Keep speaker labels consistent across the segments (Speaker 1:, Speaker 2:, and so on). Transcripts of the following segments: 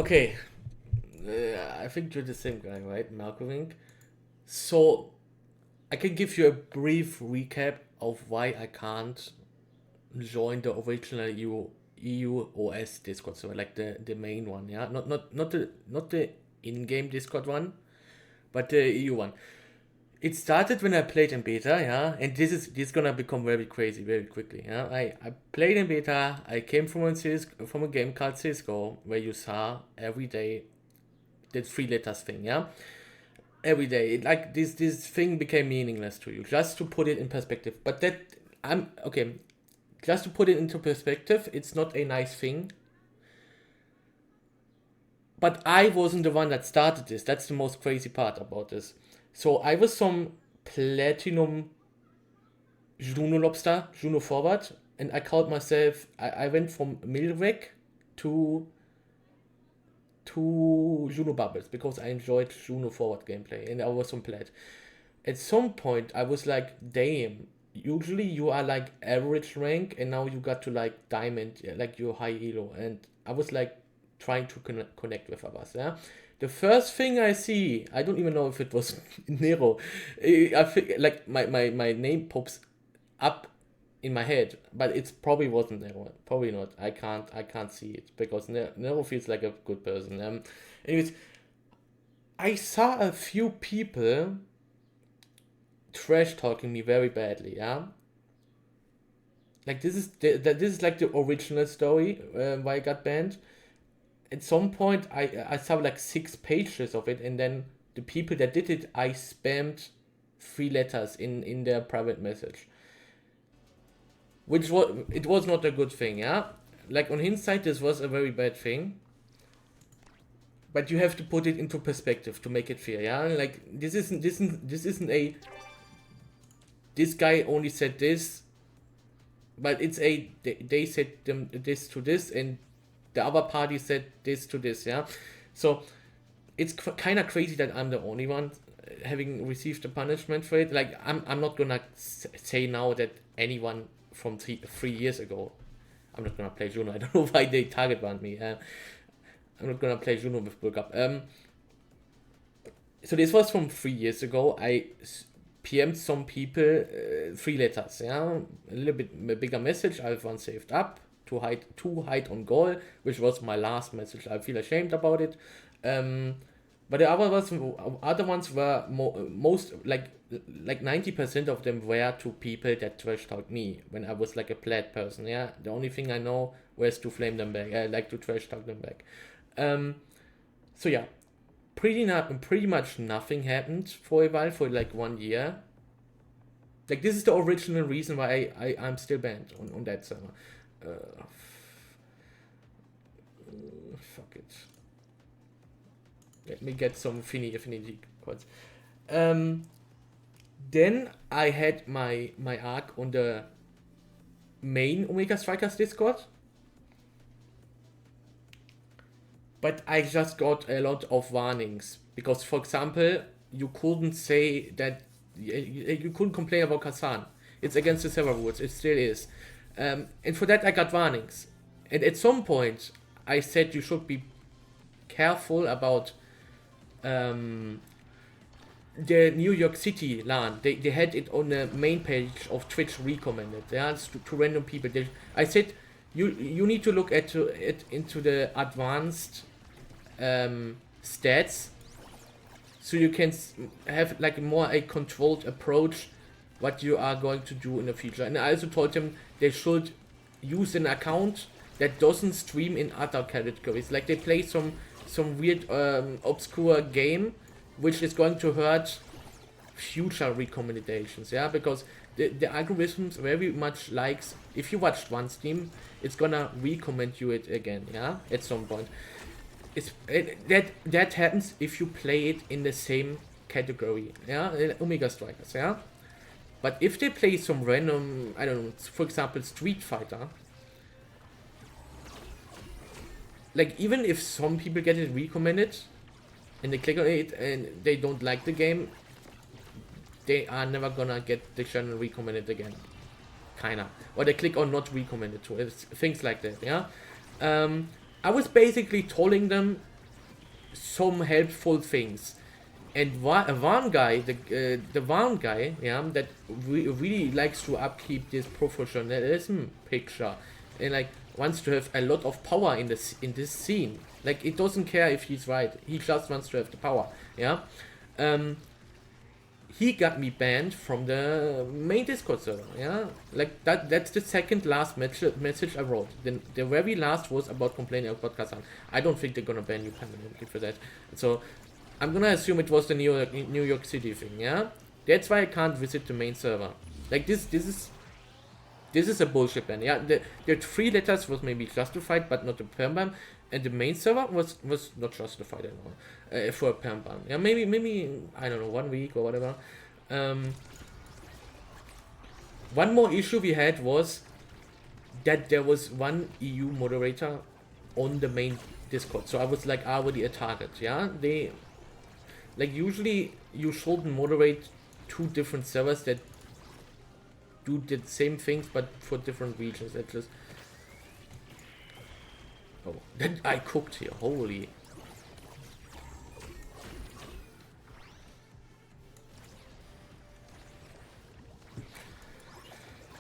Speaker 1: Okay, I think you're the same guy, right, Malcolm? So I can give you a brief recap of why I can't join the original EU OS Discord server, like the main one, yeah, not the in-game Discord one, but the EU one. It started when I played in beta, yeah, and this is gonna become very crazy very quickly, yeah. I played in beta. I came from a game called Cisco, where you saw every day the three letters thing, yeah. Every day, like this thing became meaningless to you. Just to put it in perspective, but that I'm okay. Just to put it into perspective, it's not a nice thing. But I wasn't the one that started this. That's the most crazy part about this. So I was some platinum Juno lobster, Juno forward, and I called myself. I went from Milrek to Junobubbles because I enjoyed Juno forward gameplay and I was on plat. At some point, I was like, damn. Usually you are like average rank, and now you got to like diamond, like you're high elo, and I was like trying to connect with others. Yeah, the first thing I see, I don't even know if it was Nero. I think like my name pops up in my head, but it's probably wasn't Nero. Probably not. I can't see it because Nero feels like a good person. Anyways, I saw a few people trash talking me very badly. Yeah, like this is like the original story why I got banned. At some point, I saw like 6 pages of it, and then the people that did it, I spammed 3 letters in their private message, which was not a good thing. Yeah, like on hindsight, this was a very bad thing. But you have to put it into perspective to make it fair. Yeah, like this isn't a this guy only said this, but it's a they said them this to this, and the other party said this to this. Yeah, so it's kind of crazy that I'm the only one having received a punishment for it. Like I'm not gonna say now that anyone from 3 years ago. I'm not gonna play Juno. I don't know why they target banned me. I'm not gonna play Juno with Bulkup. So this was from 3 years ago. I PM'd some people 3 letters, yeah, a little bit a bigger message. I have one saved up to hide on goal, which was my last message. I feel ashamed about it. But the other ones were most like 90% of them were to people that trash talked me when I was like a plat person. Yeah, the only thing I know was to flame them back. I like to trash talk them back. Um, so yeah, pretty much nothing happened for a while, for like 1 year. Like this is the original reason why I'm still banned on that server. Uh, Fuck it. Let me get some affinity codes. Um, then I had my arc on the main Omega Strikers Discord, but I just got a lot of warnings because, for example, you couldn't say that you couldn't complain about Kazan. It's against the server rules. It still is, and for that I got warnings. And at some point, I said you should be careful about the New York City LAN. They had it on the main page of Twitch recommended. Yeah, to random people. I said you need to look at it into the advanced stats, so you can have like more a controlled approach what you are going to do in the future. And I also told them they should use an account that doesn't stream in other categories. Like they play some weird obscure game which is going to hurt future recommendations. Yeah, because the algorithms very much likes, if you watched one stream, it's gonna recommend you it again. Yeah, at some point. That happens if you play it in the same category. Yeah, Omega Strikers. Yeah, but if they play some random, I don't know, for example, Street Fighter, like even if some people get it recommended and they click on it and they don't like the game, they are never gonna get the channel recommended again. Kinda. Or they click on not recommended to. It's things like that, yeah? I was basically telling them some helpful things. And one guy, the one guy, yeah, that really likes to upkeep this professionalism picture, and like wants to have a lot of power in this scene. Like it doesn't care if he's right. He just wants to have the power. Yeah. Um, he got me banned from the main Discord server. Yeah, like that's the second last message I wrote. Then the very last was about complaining about Kazan. I don't think they're gonna ban you permanently for that. So I'm gonna assume it was the New York City thing. Yeah, that's why I can't visit the main server. Like this is a bullshit ban. Yeah, the 3 letters was maybe justified, but not the perm ban, and the main server was not justified at all for a perm ban. Yeah, maybe I don't know, 1 week or whatever. One more issue we had was that there was one EU moderator on the main Discord, so I was like already a target. Yeah, they like usually you shouldn't moderate 2 different servers that do the same things but for different regions. That just that I cooked here. Holy.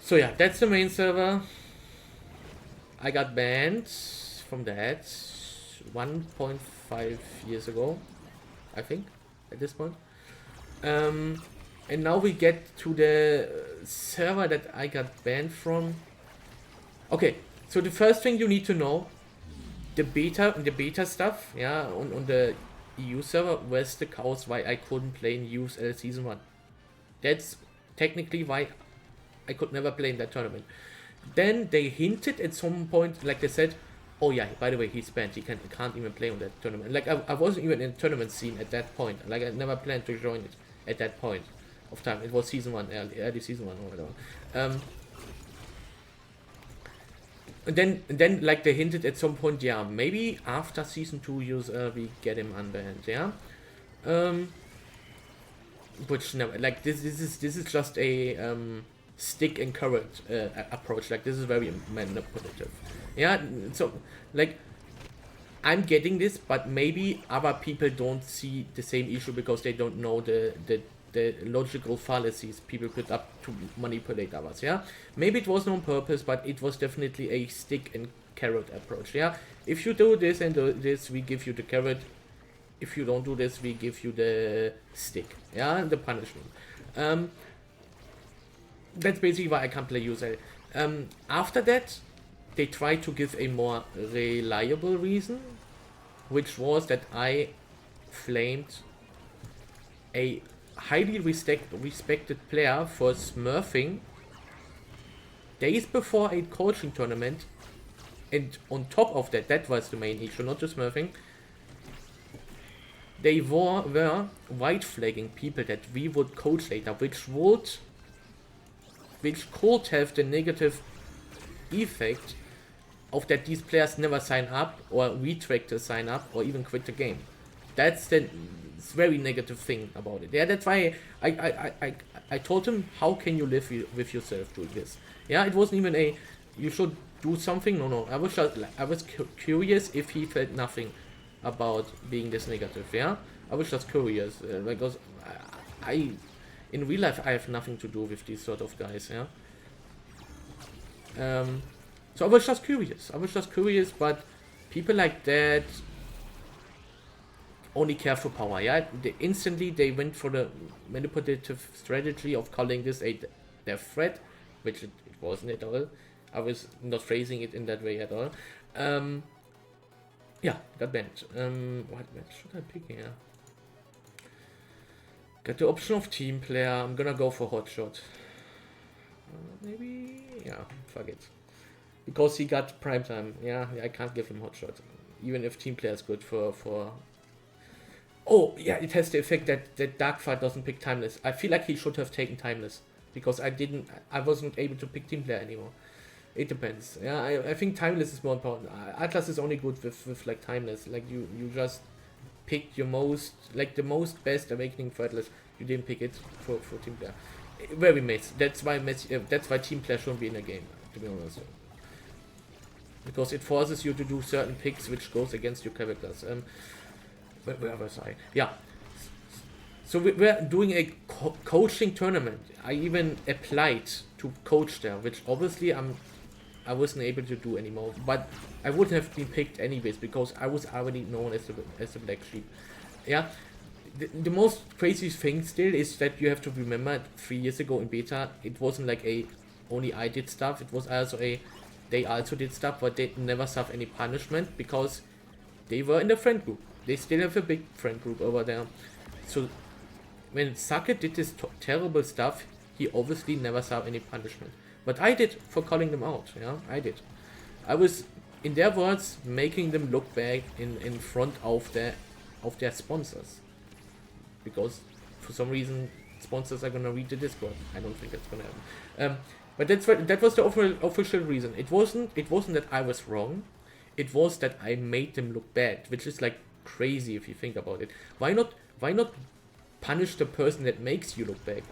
Speaker 1: So yeah, that's the main server. I got banned from that 1.5 years ago, I think, at this point. And now we get to the server that I got banned from. Okay, so the first thing you need to know, the beta stuff, yeah, on the EU server was the cause why I couldn't play in USL Season 1. That's technically why I could never play in that tournament. Then they hinted at some point, like they said, oh yeah, by the way, he's banned, he can't even play on that tournament. Like I wasn't even in the tournament scene at that point. Like I never planned to join it at that point of time. It was Season 1, early Season 1 or whatever. And then like they hinted at some point, yeah, maybe after Season 2 we get him unbanned, yeah. Which never, like this is just a stick and carrot approach. Like this is very manipulative. Yeah, so like I'm getting this, but maybe other people don't see the same issue because they don't know the logical fallacies people put up to manipulate others. Yeah, maybe it wasn't on purpose, but it was definitely a stick and carrot approach. Yeah, if you do this and do this, we give you the carrot. If you don't do this, we give you the stick. Yeah, the punishment. That's basically why I can't play user. After that, they tried to give a more reliable reason, which was that I flamed a highly respected player for smurfing days before a coaching tournament, and on top of that, that was the main issue, not just smurfing. They were white flagging people that we would coach later, which could have the negative effect of that these players never sign up or retract to sign up or even quit the game. That's the very negative thing about it. Yeah, that's why I told him, how can you live with yourself doing this? Yeah, it wasn't even a you should do something. No, I was curious if he felt nothing about being this negative. Yeah, I was just curious because I in real life I have nothing to do with these sort of guys. Yeah. So I was just curious, but people like that only care for power. Yeah, they went for the manipulative strategy of calling this a death threat, which it wasn't at all. I was not phrasing it in that way at all. Yeah, got banned. What should I pick here? Got the option of team player. I'm gonna go for hotshot. Maybe, yeah, fuck it. Because he got prime time. Yeah, I can't give him hotshot. Even if team player is good for... Oh, yeah, it has the effect that Darkfire doesn't pick timeless. I feel like he should have taken timeless. Because I wasn't able to pick team player anymore. It depends. Yeah, I think timeless is more important. Atlas is only good with like timeless. Like you just picked your most, like the most best awakening for Atlas. You didn't pick it for team player. Very messy. That's why team player shouldn't be in a game, to be honest. Because it forces you to do certain picks which goes against your characters. where was I? Yeah. So we're doing a coaching tournament. I even applied to coach there, which obviously I wasn't able to do anymore. But I would have been picked anyways because I was already known as the black sheep. Yeah. The most crazy thing still is that you have to remember 3 years ago in beta, it wasn't like a only I did stuff. It was also they also did stuff, but they never suffered any punishment because they were in the friend group. They still have a big friend group over there. So when Sake did this terrible stuff, he obviously never saw any punishment. But I did for calling them out, yeah, I did. I was, in their words, making them look bad in front of their sponsors. Because for some reason sponsors are gonna read the Discord. I don't think that's gonna happen. But that was the official reason. It wasn't that I was wrong. It was that I made them look bad, which is like crazy if you think about it. Why not punish the person that makes you look bad,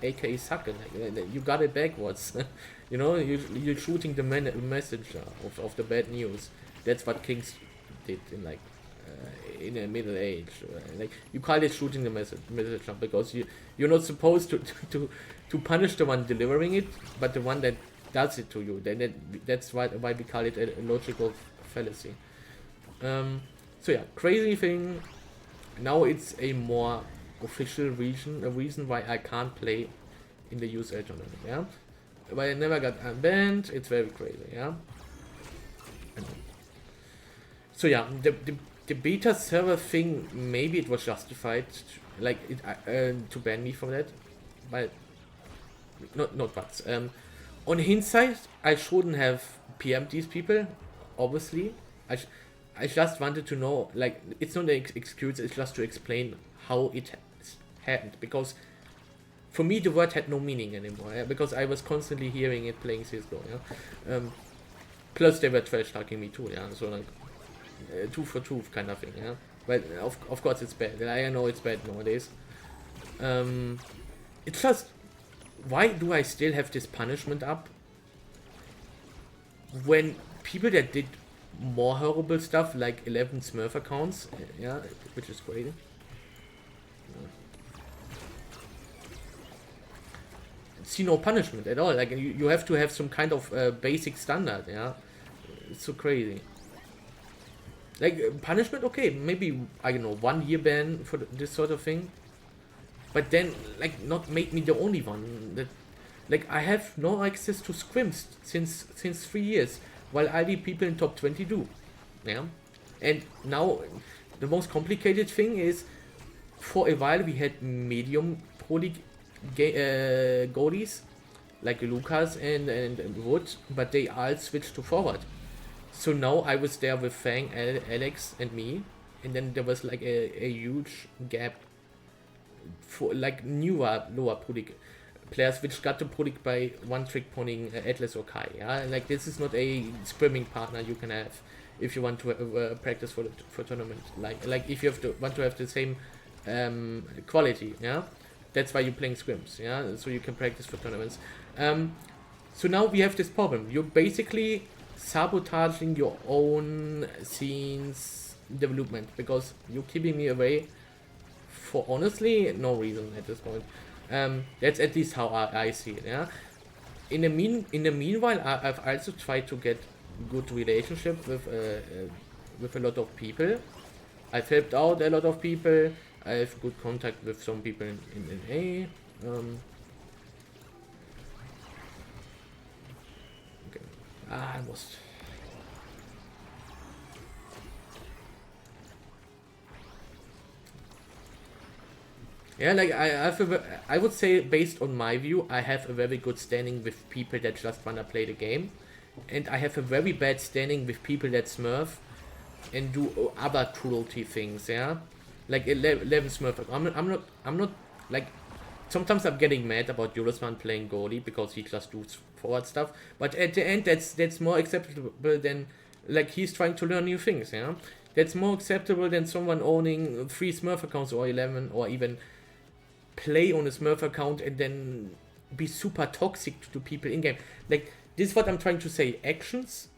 Speaker 1: aka sucker? You got it backwards. You know, you're shooting the messenger of the bad news. That's what kings did in the middle age. Like, you call it shooting the messenger because you're not supposed to punish the one delivering it, but the one that does it to you. That's why we call it a logical fallacy. So yeah, crazy thing. Now it's a more official reason why I can't play in the USA tournament. Yeah, but I never got unbanned. It's very crazy. Yeah. So yeah, the beta server thing, maybe it was justified, to ban me from that, but not buts. On hindsight, I shouldn't have PM'd these people. Obviously, I just wanted to know, like, it's not an excuse. It's just to explain how it happened, because for me the word had no meaning anymore. Yeah? Because I was constantly hearing it playing CS:GO. Yeah. Plus they were trash talking me too. Yeah. So like. Two for two kind of thing, yeah. But of course it's bad. I know it's bad nowadays. It's just, why do I still have this punishment up when people that did more horrible stuff, like 11 Smurf accounts, yeah, which is crazy. See no punishment at all. Like you have to have some kind of basic standard, yeah. It's so crazy. Like, punishment, okay, maybe, I don't know, 1 year ban for this sort of thing. But then, like, not make me the only one. That, like, I have no access to scrims since 3 years, while ID people in top 20 do. Yeah? And now, the most complicated thing is, for a while we had medium pro league goalies, like Lucas and Wood, but they all switched to forward. So now I was there with Fang, Alex, and me, and then there was like a huge gap for like newer lower pro league players which got to pro league by one trick ponying Atlas or Kai. Yeah, like this is not a scrimming partner you can have if you want to practice for tournament. Like if you want to have the same quality. Yeah, that's why you're playing scrims. Yeah, so you can practice for tournaments. So now we have this problem. You're basically sabotaging your own scene's development because you're keeping me away for honestly no reason at this point. That's at least how I see it. Yeah. In the meanwhile, I've also tried to get good relationship with a lot of people. I've helped out a lot of people. I have good contact with some people in A. I lost. Yeah, like I would say based on my view, I have a very good standing with people that just wanna play the game, and I have a very bad standing with people that smurf and do other cruelty things. Yeah, like 11 smurf. I'm not like. Sometimes I'm getting mad about Eurosman playing goalie because he just does forward stuff. But at the end, that's more acceptable than like he's trying to learn new things. Yeah, that's more acceptable than someone owning 3 Smurf accounts or 11, or even play on a Smurf account and then be super toxic to people in game. Like this is what I'm trying to say. Actions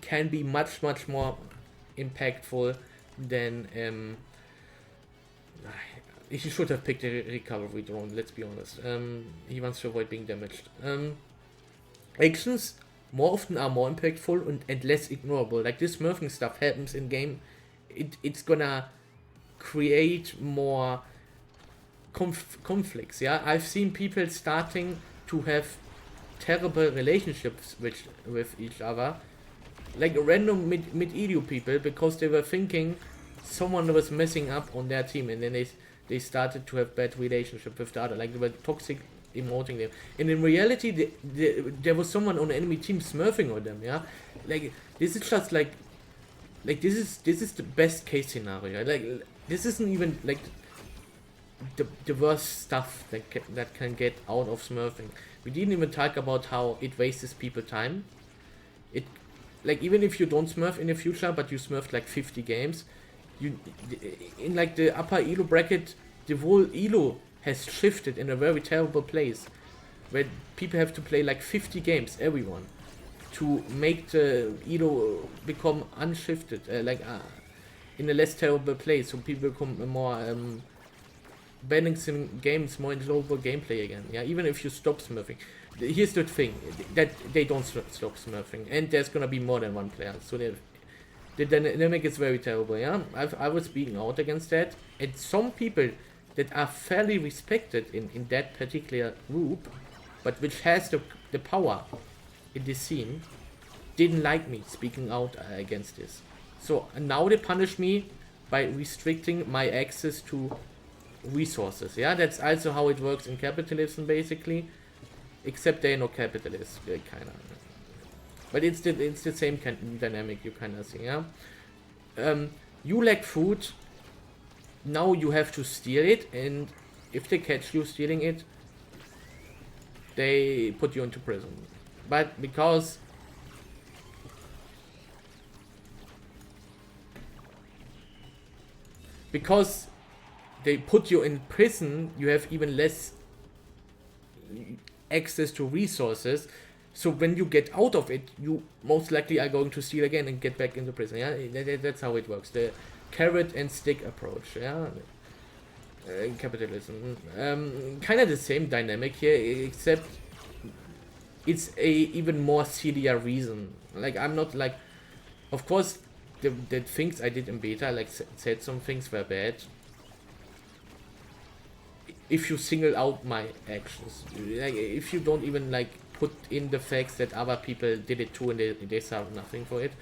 Speaker 1: can be much more impactful then he should have picked a recovery drone, let's be honest. He wants to avoid being damaged. Actions more often are more impactful and less ignorable. Like this smurfing stuff happens in game. It's gonna create more conflicts. Yeah, I've seen people starting to have terrible relationships with each other, like random medieval people, because they were thinking someone was messing up on their team, and then they started to have bad relationship with the other, like they were toxic emoting them, and in reality there was someone on the enemy team smurfing on them. Yeah, like this is just like this is the best case scenario. Like this isn't even like the worst stuff that can get out of smurfing. We didn't even talk about how it wastes people time. It, like, even if you don't smurf in the future, but you smurfed like 50 games, you in like the upper elo bracket, the whole elo has shifted in a very terrible place, where people have to play like 50 games, everyone, to make the elo become unshifted, in a less terrible place, so people become more balancing games, more enjoyable gameplay again. Yeah, even if you stop smurfing. Here's the thing, that they don't stop smurfing, and there's gonna be more than one player, so the dynamic is very terrible. Yeah, I was speaking out against that, and some people that are fairly respected in that particular group, but which has the power in this scene, didn't like me speaking out against this. So now they punish me by restricting my access to resources. Yeah, that's also how it works in capitalism, basically, except they're not capitalists, kind of. But it's the same kind of dynamic you kind of see. Yeah, you lack food. Now you have to steal it, and if they catch you stealing it, they put you into prison. But because they put you in prison, you have even less access to resources. So when you get out of it, you most likely are going to steal again and get back into prison. Yeah, that's how it works. The carrot and stick approach. Yeah, capitalism. Kind of the same dynamic here, except it's a even more sillier reason. Like, I'm not like, of course, the things I did in beta, like said some things were bad. If you single out my actions, like if you don't even like put in the facts that other people did it too and they saw nothing for it,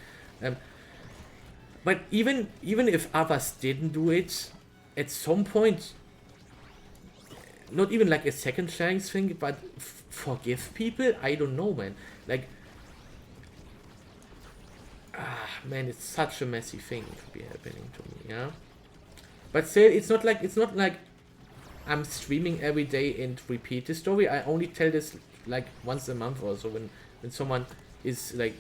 Speaker 1: but even if others didn't do it, at some point, not even like a second chance thing, but forgive people. I don't know, man. Like, man, it's such a messy thing to be happening to me. Yeah, but still, it's not like I'm streaming every day and repeat the story. I only tell this like once a month or so when someone is like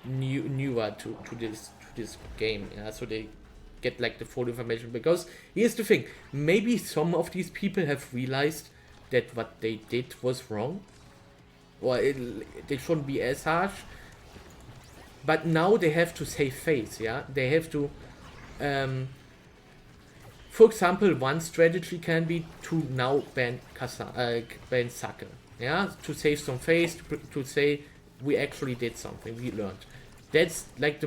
Speaker 1: newer to this game. Yeah, so they get like the full information. Because here's the thing: maybe some of these people have realized that what they did was wrong, or they shouldn't be as harsh. But now they have to save face. Yeah, they have to. For example, one strategy can be to now ban Sake, yeah, to save some face, to say we actually did something, we learned. That's like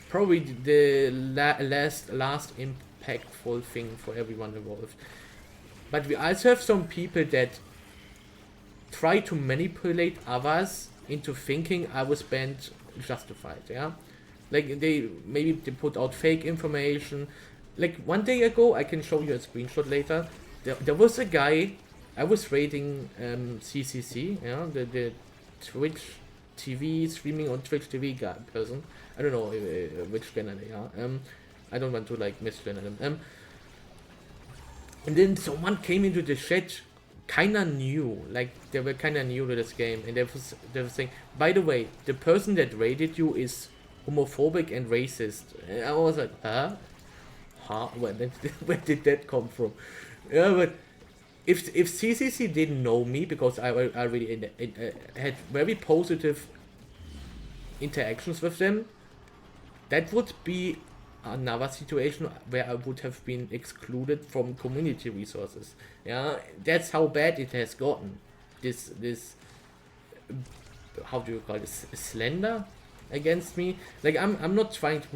Speaker 1: probably the last impactful thing for everyone involved. But we also have some people that try to manipulate others into thinking I was banned justified, yeah. Like they put out fake information. Like one day ago, I can show you a screenshot later. There was a guy, I was rating CCC, yeah, the Twitch TV, streaming on Twitch TV guy person. I don't know which channel they are. I don't want to like misgender them. And then someone came into the chat, kinda new, like they were kinda new to this game, and they were saying, by the way, the person that rated you is homophobic and racist. And I was like, huh? Where did that come from? Yeah, but if CCC didn't know me, because I really had very positive interactions with them, that would be another situation where I would have been excluded from community resources. Yeah, that's how bad it has gotten. This how do you call it, slender against me. Like I'm not trying to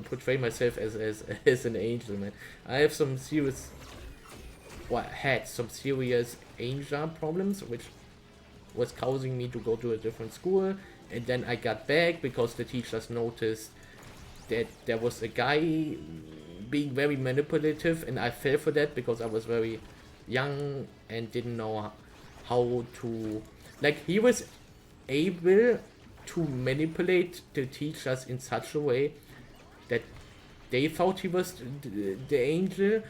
Speaker 1: portray myself as an angel, man. I have some serious, well, had some serious anger problems, which was causing me to go to a different school, and then I got back because the teachers noticed that there was a guy being very manipulative, and I fell for that because I was very young and didn't know how to, like, he was able to manipulate the teachers in such a way that they thought he was the angel,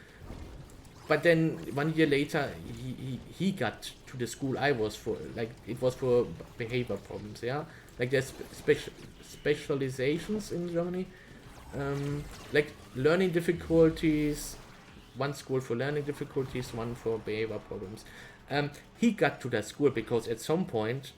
Speaker 1: but then 1 year later he got to the school I was for, like, it was for behavior problems. Yeah, like there's specializations in Germany, like learning difficulties, one school for learning difficulties, one for behavior problems. He got to that school because at some point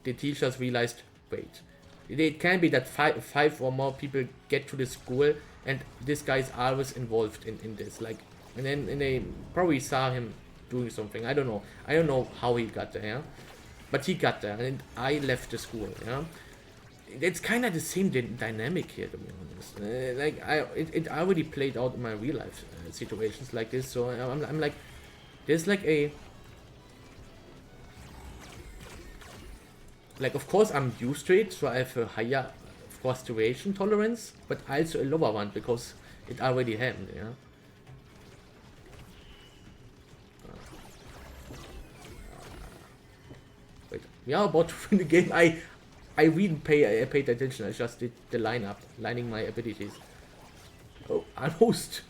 Speaker 1: the teachers realized, wait, it can be that five or more people get to the school and this guy is always involved in this, like, and they probably saw him doing something. I don't know how he got there, yeah? But he got there and I left the school. Yeah, it's kind of the same dynamic here, to be honest. Like it already played out in my real life situations like this, so I'm like, there's like a, like, of course I'm used to it, so I have a higher frustration tolerance, but also a lower one because it already happened. Yeah, wait, we are about to win the game. I really paid attention. I just did the lining my abilities. Oh, almost.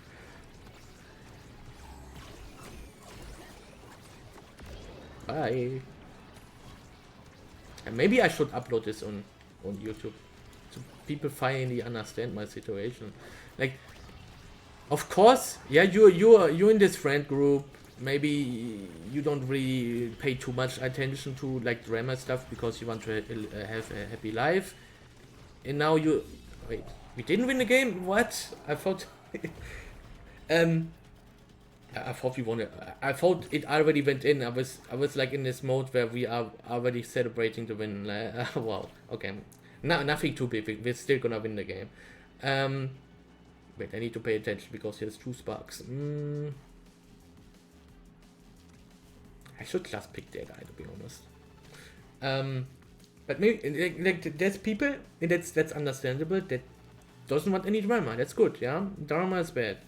Speaker 1: Bye. And maybe I should upload this on YouTube, so people finally understand my situation. Like, of course, yeah, you're in this friend group. Maybe you don't really pay too much attention to like drama stuff because you want to have a happy life. And now you, wait, we didn't win the game. What? I thought, I thought we won it. I thought it already went in. I was like in this mode where we are already celebrating the win. Like, wow. Okay. No, nothing too big. We're still gonna win the game. Wait, I need to pay attention because there's 2 sparks. I should just pick that guy, to be honest. But maybe like there's people, and that's understandable, that doesn't want any drama. That's good. Yeah, drama is bad.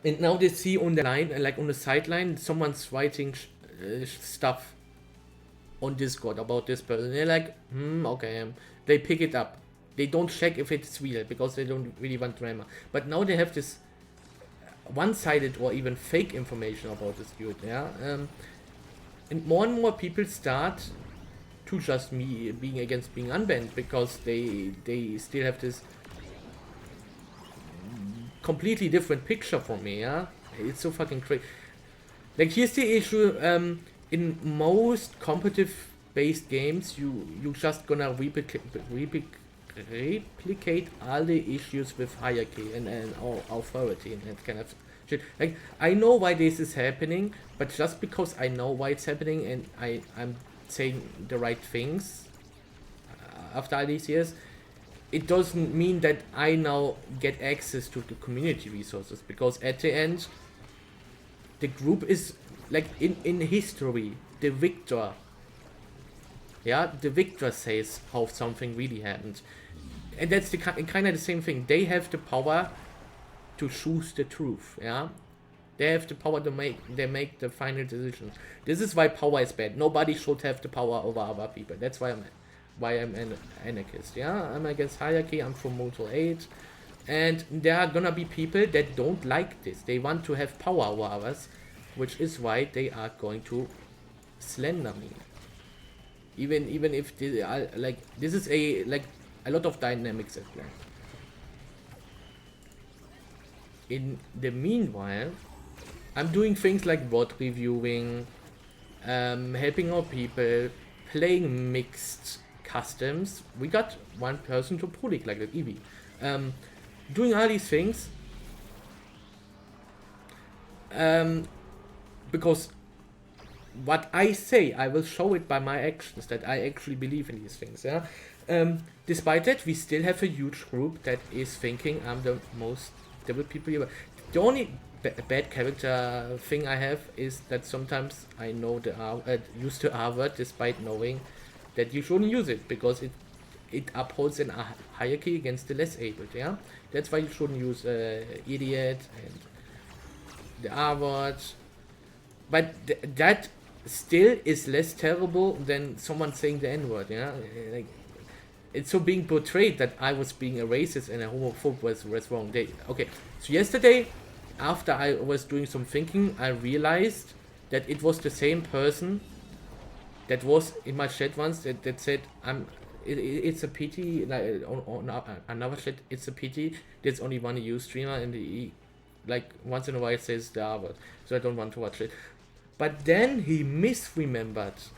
Speaker 1: And now they see on the line, like on the sideline, someone's writing stuff on Discord about this person. They're like, okay. They pick it up. They don't check if it's real because they don't really want drama. But now they have this one-sided or even fake information about this dude. Yeah, and more people start to just me being against being unbanned because they still have this completely different picture from me. Yeah, it's so fucking crazy. Like, here's the issue. In most competitive based games, you just gonna replicate all the issues with hierarchy and authority and that kind of shit. Like, I know why this is happening, but just because I know why it's happening and I'm saying the right things after all these years, it doesn't mean that I now get access to the community resources, because at the end the group is like in history the victor. Yeah, the victor says how something really happened, and that's the kind of the same thing. They have the power to choose the truth. Yeah, they have the power to make the final decisions. This is why power is bad. Nobody should have the power over other people. That's why I'm an anarchist. Yeah, I'm against hierarchy. I'm from Motul 8, and there are gonna be people that don't like this. They want to have power over others, which is why they are going to slender me. Even if they are, like, this is a lot of dynamics at play. In the meanwhile, I'm doing things like VOD reviewing, helping out people, playing mixed customs. We got one person to pull it like that, Eevee. Doing all these things. Because what I say, I will show it by my actions that I actually believe in these things. Yeah. Despite that, we still have a huge group that is thinking I'm the most devil people ever. The only bad character thing I have is that sometimes I know use the R word despite knowing that you shouldn't use it because it upholds a hierarchy against the less abled. Yeah, that's why you shouldn't use idiot and the R word. But that still is less terrible than someone saying the N word. Yeah, like it's so being portrayed that I was being a racist and a homophobe was wrong. Okay, so yesterday, after I was doing some thinking, I realized that it was the same person that was in my chat once that said it's a pity, like on another chat, it's a pity there's only one EU streamer and he like once in a while says the R word, so I don't want to watch it. But then he misremembered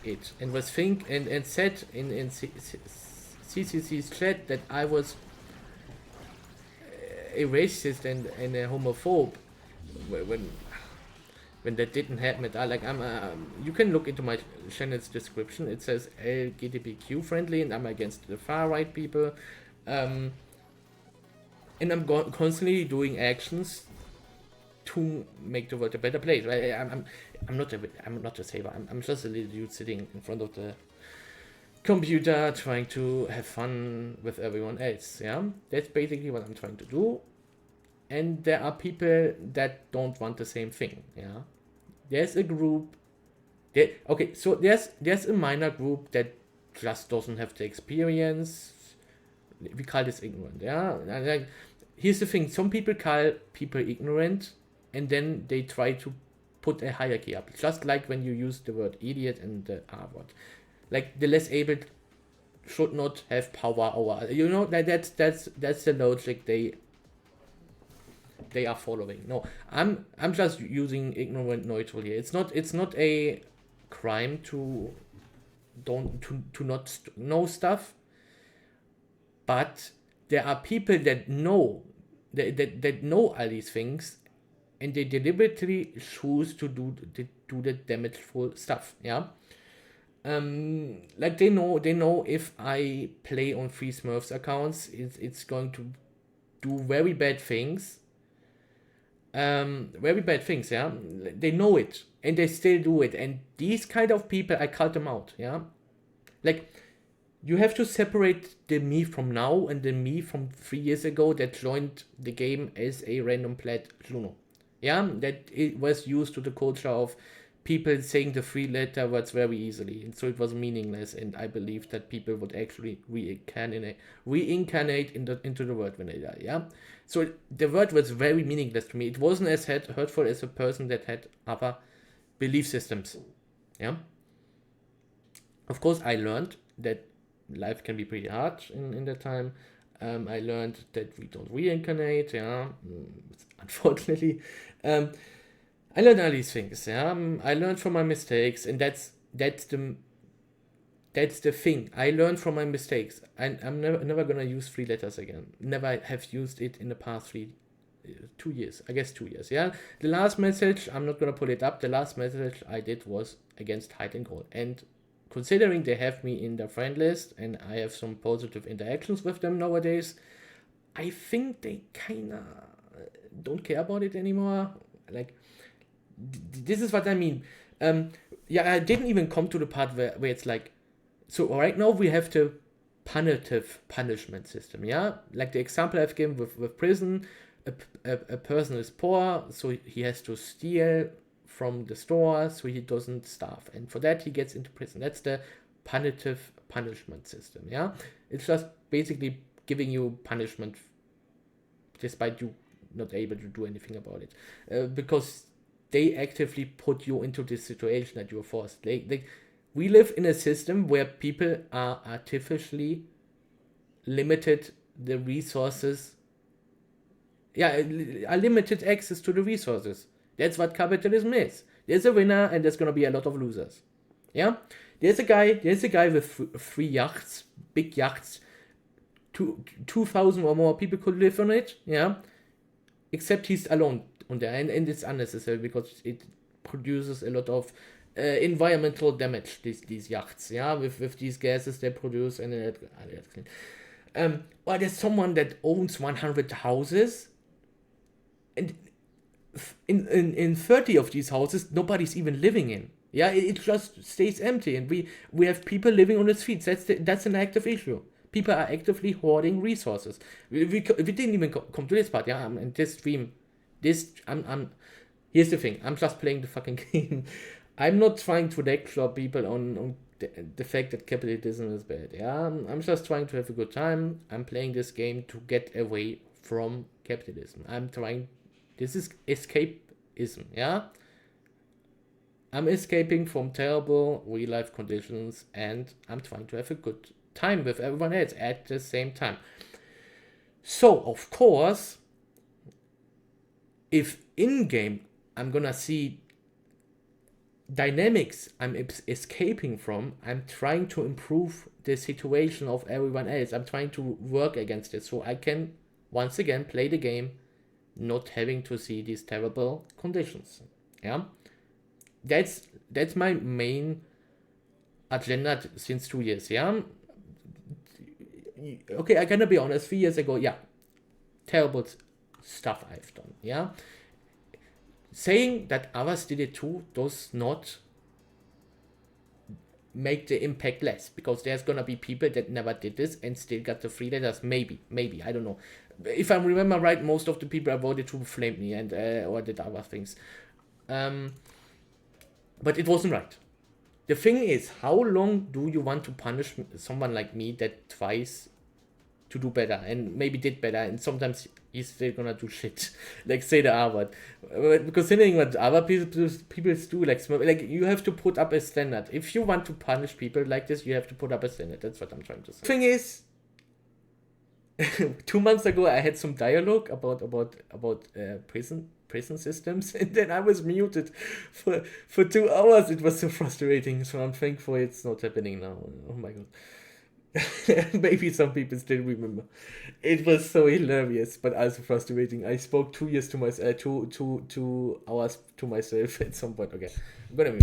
Speaker 1: it and was and said in CCC's chat that I was a racist and a homophobe when that didn't happen at all. Like you can look into my channel's description. It says LGBTQ friendly, and I'm against the far right people. And I'm constantly doing actions to make the world a better place. Right? I'm not a saver. I'm just a little dude sitting in front of the computer trying to have fun with everyone else. Yeah, that's basically what I'm trying to do. And there are people that don't want the same thing. Yeah, there's a group. So there's a minor group that just doesn't have the experience. We call this ignorant. Yeah, like here's the thing: some people call people ignorant, and then they try to put a hierarchy up. Just like when you use the word idiot and the R word. Like the less able should not have power over. You know that's the logic they are following. No, I'm just using ignorant neutral here. It's not a crime to not know stuff, but there are people that know that know all these things, and they deliberately choose to do the damageful stuff. Yeah. Like they know if I play on Free Smurfs accounts, it's going to do very bad things. Very bad things, yeah. They know it, and they still do it. And these kind of people, I cut them out, yeah. Like, you have to separate the me from now and the me from 3 years ago that joined the game as a random plat Juno. Yeah, that it was used to the culture of people saying the three-letter words very easily, and so it was meaningless. And I believe that people would actually reincarnate into the word when they die. Yeah, so the word was very meaningless to me. It wasn't as hurtful as a person that had other belief systems. Yeah. Of course, I learned that life can be pretty hard in that time. I learned that we don't reincarnate. Yeah, unfortunately. I learned all these things. Yeah, I learned from my mistakes, and that's the thing. I learned from my mistakes. I'm never gonna use 3 letters again. Never have used it in the past 2 years. I guess 2 years. Yeah. The last message, I'm not gonna pull it up. The last message I did was against hide and goal. And considering they have me in their friend list and I have some positive interactions with them nowadays, I think they kinda don't care about it anymore. Like, this is what I mean. Yeah, I didn't even come to the part where it's like, so right now we have the punitive punishment system, yeah? Like the example I've given with prison, a person is poor, so he has to steal from the store so he doesn't starve. And for that, he gets into prison. That's the punitive punishment system, yeah? It's just basically giving you punishment despite you not able to do anything about it. Because they actively put you into this situation that you're forced. We live in a system where people are artificially limited the resources. Yeah, a limited access to the resources. That's what capitalism is. There's a winner and there's going to be a lot of losers. Yeah? There's a guy with 3 yachts, big yachts. 2,000 or more people could live on it, yeah. Except he's alone on there, and it's unnecessary because it produces a lot of environmental damage. These yachts, yeah, with these gases they produce and or there's someone that owns 100 houses, and in 30 of these houses nobody's even living in. Yeah, it just stays empty, and we have people living on the streets. That's an active issue. People are actively hoarding resources. We didn't even come to this part. Yeah, in this stream, I'm here's the thing. I'm just playing the fucking game. I'm not trying to lecture people on the fact that capitalism is bad. Yeah, I'm just trying to have a good time. I'm playing this game to get away from capitalism. This is escapism. Yeah, I'm escaping from terrible real life conditions, and I'm trying to have a good time with everyone else at the same time. So of course, if in game I'm gonna see dynamics I'm escaping from, I'm trying to improve the situation of everyone else. I'm trying to work against it so I can once again play the game not having to see these terrible conditions. Yeah, that's my main agenda since 2 years. Yeah, okay, I gotta be honest, 3 years ago, yeah, terrible stuff I've done. Yeah, saying that others did it too does not make the impact less, because there's gonna be people that never did this and still got the 3 letters. Maybe, I don't know. If I remember right, most of the people I voted to flamed me and or did other things. But it wasn't right. The thing is, how long do you want to punish someone like me that tries to do better and maybe did better, and sometimes he's still gonna do shit, like say the R word? Considering what other people do, like you have to put up a standard. If you want to punish people like this, you have to put up a standard. That's what I'm trying to say. The thing is, 2 months ago I had some dialogue about prison systems, and then I was muted for 2 hours. It was so frustrating. So I'm thankful it's not happening now. Oh my god. Maybe some people still remember. It was so hilarious, but also frustrating. I spoke 2 years to myself, 2 hours to myself at some point. Okay, I'm gonna mute.